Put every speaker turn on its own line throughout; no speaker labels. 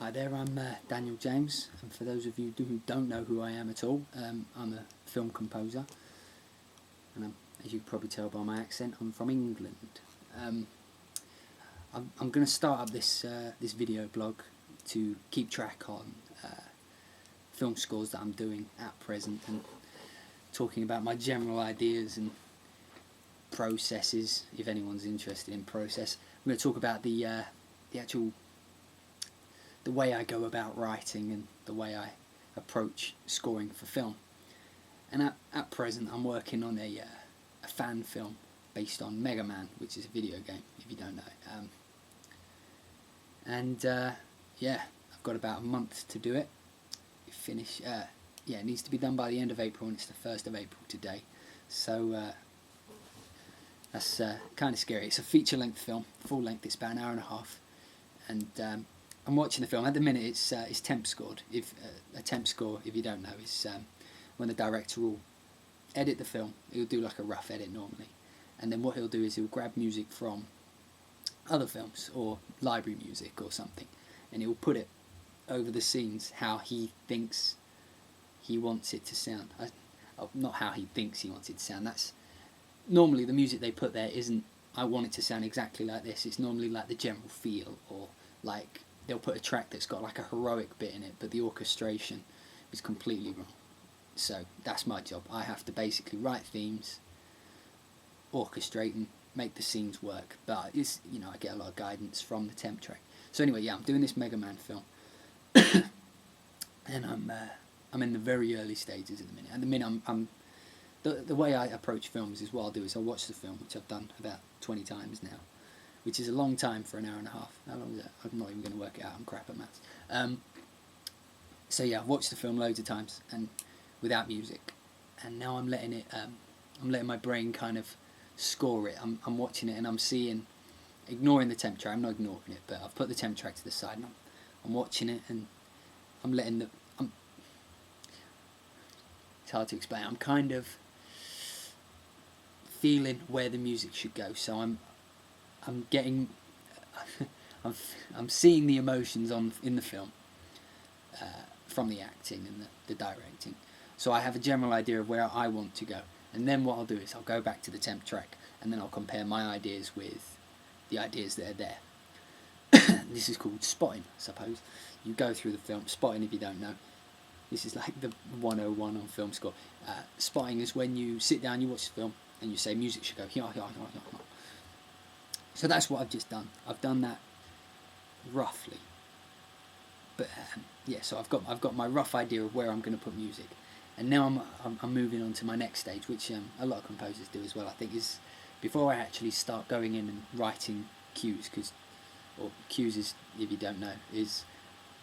Hi there, I'm Daniel James, and for those of you who don't know who I am at all, I'm a film composer, and as you can probably tell by my accent, I'm from England. I'm going to start up this video blog to keep track on film scores that I'm doing at present, and talking about my general ideas and processes, if anyone's interested in process. I'm going to talk about the actual the way I go about writing and the way I approach scoring for film. And at present I'm working on a fan film based on Mega Man, which is a video game, if you don't know it. Yeah, I've got about a month to do it. It needs to be done by the end of April, and it's the 1st of April today. So that's kind of scary. It's a feature-length film, full length. It's about an hour and a half, and I'm watching the film. At the minute, it's temp scored. A temp score, if you don't know, is when the director will edit the film. He'll do like a rough edit normally, and then what he'll do is he'll grab music from other films or library music or something, and he'll put it over the scenes how he thinks he wants it to sound. Not how he thinks he wants it to sound. That's normally the music they put there isn't I want it to sound exactly like this. It's normally like the general feel, or like they'll put a track that's got like a heroic bit in it, but the orchestration is completely wrong. So that's my job. I have to basically write themes, orchestrate and make the scenes work. But it's, I get a lot of guidance from the temp track. So anyway, yeah, I'm doing this Mega Man film, and I'm in the very early stages at the minute. At the minute, the way I approach films is what I'll do is I'll watch the film, which I've done about 20 times now, which is a long time for an hour and a half. How long is that? I'm not even going to work it out. I'm crap at maths. So yeah, I've watched the film loads of times and without music, and now I'm letting it. I'm letting my brain kind of score it. I'm watching it and I'm ignoring the temp track. I'm not ignoring it, but I've put the temp track to the side and I'm watching it, and I'm letting it's hard to explain. I'm kind of feeling where the music should go. So I'm getting, I'm seeing the emotions in the film from the acting and the directing. So I have a general idea of where I want to go, and then what I'll do is I'll go back to the temp track, and then I'll compare my ideas with the ideas that are there. This is called spotting, I suppose. You go through the film. Spotting, if you don't know, this is like the 101 on film score. Spotting is when you sit down, you watch the film, and you say music should go here, here, here, here, here. So that's what I've just done. I've done that roughly, but yeah. So I've got my rough idea of where I'm going to put music, and now I'm moving on to my next stage, which a lot of composers do as well. I think is before I actually start going in and writing cues, or cues is, if you don't know, is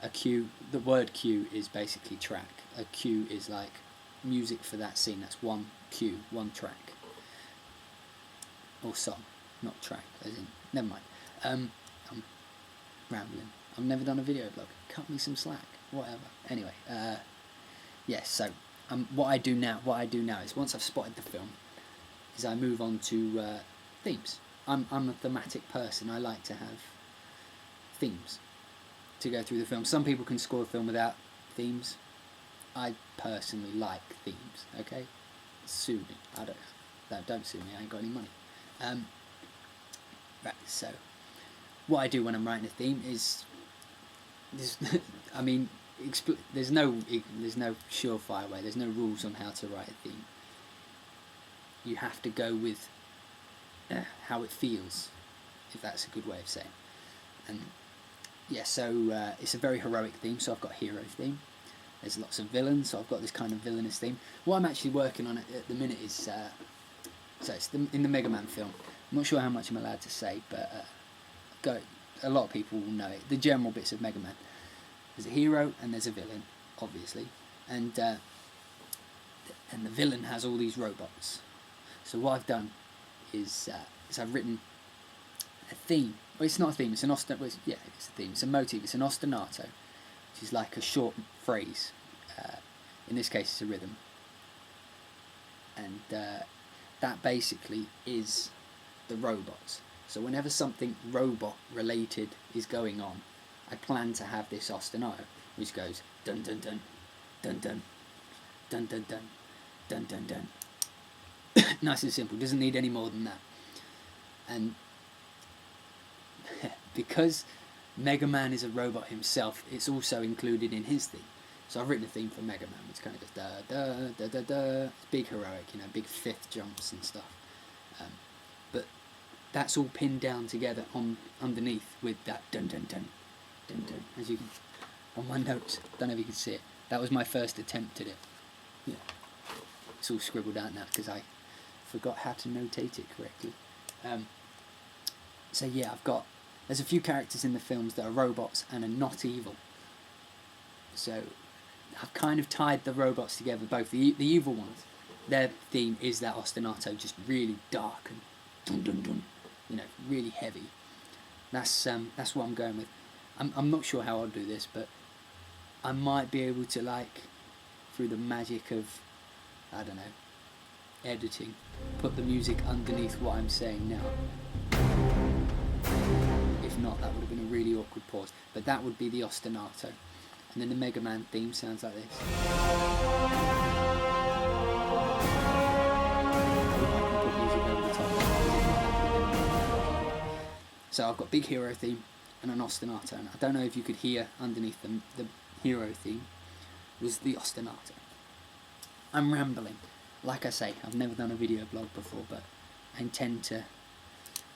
a cue. The word cue is basically track. A cue is like music for that scene. That's one cue, one track, or song. Not track, as in, never mind. I'm rambling. I've never done a video blog. Cut me some slack. Whatever. Anyway, yes. So, what I do now is once I've spotted the film, is I move on to themes. I'm a thematic person. I like to have themes to go through the film. Some people can score a film without themes. I personally like themes. Okay, sue me. Don't sue me. I ain't got any money. Right, so what I do when I'm writing a theme is, I mean, there's no surefire way. There's no rules on how to write a theme. You have to go with how it feels, if that's a good way of saying. And yeah, so it's a very heroic theme. So I've got a hero theme. There's lots of villains, so I've got this kind of villainous theme. What I'm actually working on at the minute is so it's in the Mega Man film. I'm not sure how much I'm allowed to say, but a lot of people will know it. The general bits of Mega Man. There's a hero and there's a villain, obviously, and the villain has all these robots. So what I've done is I've written a theme. Well, it's not a theme. It's an it's a theme. It's a motif. It's an ostinato, which is like a short phrase. In this case, it's a rhythm, and that basically is the robots. So whenever something robot related is going on, I plan to have this ostinato, which goes dun dun dun, dun dun, dun dun dun, dun dun dun. Nice and simple, doesn't need any more than that. And because Mega Man is a robot himself, it's also included in his theme. So I've written a theme for Mega Man, which kind of goes da da da da da. It's big heroic, you know, big fifth jumps and stuff. But that's all pinned down together on underneath with that dun dun dun dun dun. As you can, on my notes, don't know if you can see it. That was my first attempt at it. Yeah, it's all scribbled out now because I forgot how to notate it correctly. So yeah, there's a few characters in the films that are robots and are not evil. So I've kind of tied the robots together, both the evil ones. Their theme is that ostinato, just really dark and dun dun dun, you know, really heavy. That's what I'm going with. I'm not sure how I'll do this, but I might be able to, like, through the magic of, I don't know, editing, put the music underneath what I'm saying now. If not, that would have been a really awkward pause. But that would be the ostinato. And then the Mega Man theme sounds like this. So I've got big hero theme and an ostinato. And I don't know if you could hear underneath the hero theme was the ostinato. I'm rambling. Like I say, I've never done a video blog before, but I intend to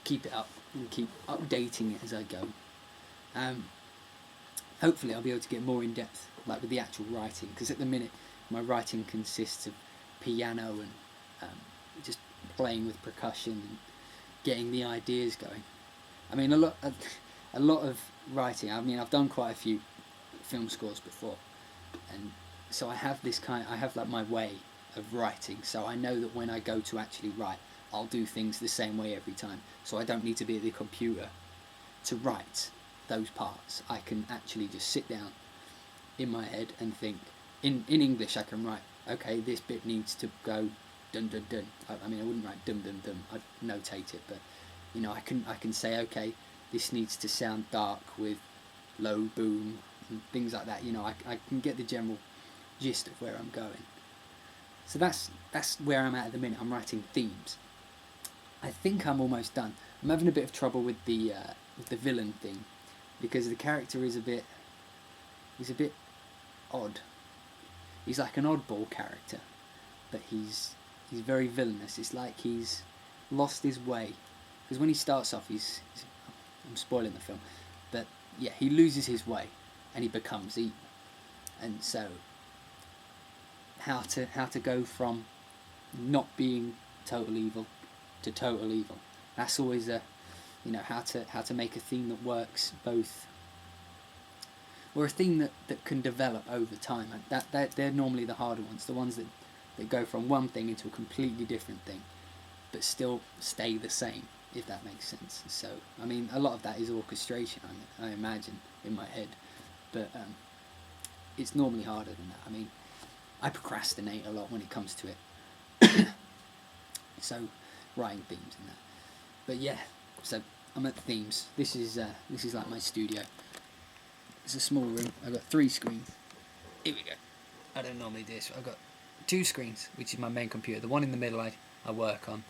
keep it up and keep updating it as I go. Hopefully I'll be able to get more in depth, like with the actual writing, because at the minute my writing consists of piano and just playing with percussion and getting the ideas going. I mean, a lot of writing. I mean, I've done quite a few film scores before, and so I have like my way of writing. So I know that when I go to actually write, I'll do things the same way every time. So I don't need to be at the computer to write those parts. I can actually just sit down in my head and think. In English, I can write, okay, this bit needs to go dun dun dun. I mean, I wouldn't write dum dum dum. I'd notate it, but you know, I can say, okay, this needs to sound dark with low boom and things like that. You know, I can get the general gist of where I'm going. So that's where I'm at the minute. I'm writing themes. I think I'm almost done. I'm having a bit of trouble with the villain theme, because the character is a bit odd. He's like an oddball character, but he's very villainous. It's like he's lost his way, because when he starts off, I'm spoiling the film, but yeah, he loses his way and he becomes evil. And so how to go from not being total evil to total evil, that's always how to make a theme that works both, or a theme that can develop over time. And they're normally the harder ones, the ones that go from one thing into a completely different thing but still stay the same, if that makes sense. So I mean, a lot of that is orchestration, I imagine, in my head, but it's normally harder than that. I mean, I procrastinate a lot when it comes to it. So writing themes and that. But yeah, so I'm at themes. This is like my studio. It's a small room. I've got 3 screens. Here we go. I don't normally do this, but I've got 2 screens, which is my main computer. The one in the middle I work on,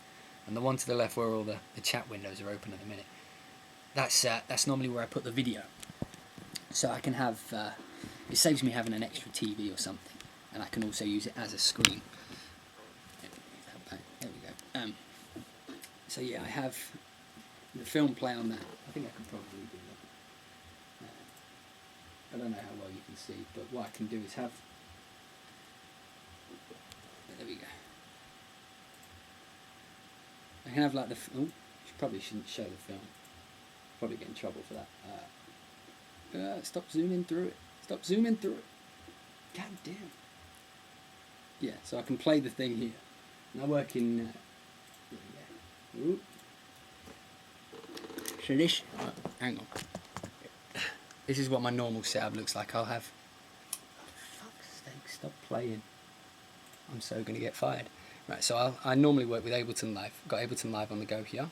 and the one to the left where all the chat windows are open at the minute. That's normally where I put the video. So I can have, it saves me having an extra TV or something, and I can also use it as a screen. There we go. So yeah, I have the film play on that. I think I can probably do that. I don't know how well you can see, but what I can do is have... There we go. I can have like the... Oh, probably shouldn't show the film. Probably get in trouble for that. Stop zooming through it. Stop zooming through it. God damn. Yeah, so I can play the thing here. And I work in... Ooh. So this... hang on. This is what my normal setup looks like. I'll have... Oh, fuck's sake, stop playing. I'm so going to get fired. Right, so I normally work with Ableton Live. Got Ableton Live on the go here.